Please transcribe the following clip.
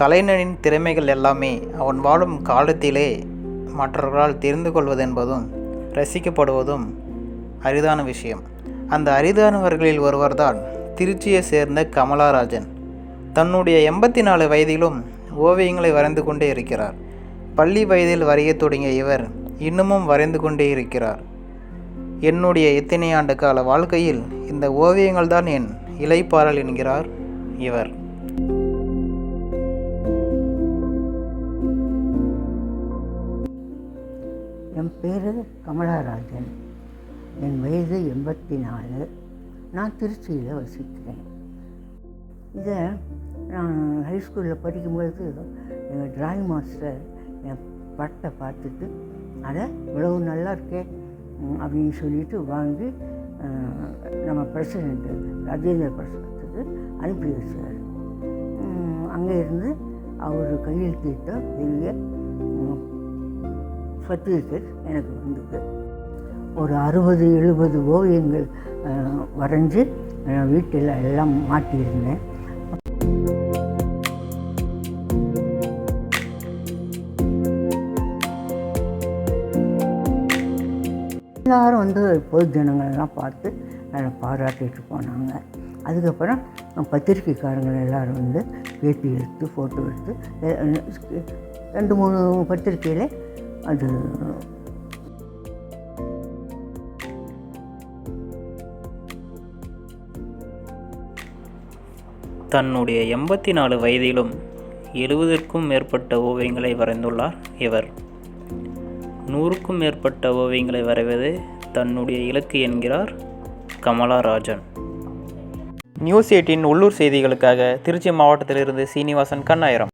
கலைஞனின் திறமைகள் எல்லாமே அவன் வாழும் காலத்திலே மற்றவர்களால் தெரிந்து கொள்வதென்பதும் ரசிக்கப்படுவதும் அரிதான விஷயம். அந்த அரிதானவர்களில் ஒருவர்தான் திருச்சியை சேர்ந்த கமலாராஜன். தன்னுடைய 84 வயதிலும் ஓவியங்களை வரைந்து கொண்டே இருக்கிறார். பள்ளி வயதில் வரைய தொடங்கிய இவர் இன்னமும் வரைந்து கொண்டே இருக்கிறார். என்னுடைய இத்தனை ஆண்டு கால வாழ்க்கையில் இந்த ஓவியங்கள் தான் என் இளைப்பாறல் என்கிறார் இவர். என் பேர் கமலாராஜன். என் வயது 84. நான் திருச்சியில் வசிக்கிறேன். இதை நான் ஹைஸ்கூலில் படிக்கும்போது எங்கள் டிராயிங் மாஸ்டர் என் படத்தை பார்த்துட்டு அதை இவ்வளவு நல்லா இருக்கே அப்படின்னு சொல்லிட்டு வாங்கி நம்ம பிரசிடெண்ட்டு ராஜேந்திர பிரசாத்துக்கு அனுப்பி வச்சார். அங்கே இருந்து அவர் கையெழுத்திட்ட பெரிய சர்டிஃபிகேட் எனக்கு வந்தது. ஒரு 60-70 ஓவியங்கள் வரைஞ்சி வீட்டில் எல்லாம் மாட்டியிருந்தேன். எல்லாரும் பொது ஜனங்களெல்லாம் பார்த்து அதை பாராட்டிட்டு போனாங்க. அதுக்கப்புறம் பத்திரிக்கைக்காரங்கள் எல்லோரும் பேட்டி எடுத்து ஃபோட்டோ எடுத்து 2-3 பத்திரிக்கையில் அது தன்னுடைய 84 வயதிலும் 70க்கும் மேற்பட்ட ஓவியங்களை வரைந்துள்ளார் இவர். 100க்கும் மேற்பட்ட ஓவியங்களை வரைவது தன்னுடைய இலக்கு என்கிறார் கமலாராஜன். நியூஸ் 18 உள்ளூர் செய்திகளுக்காக திருச்சி மாவட்டத்திலிருந்து சீனிவாசன் கண்ணாயிரம்.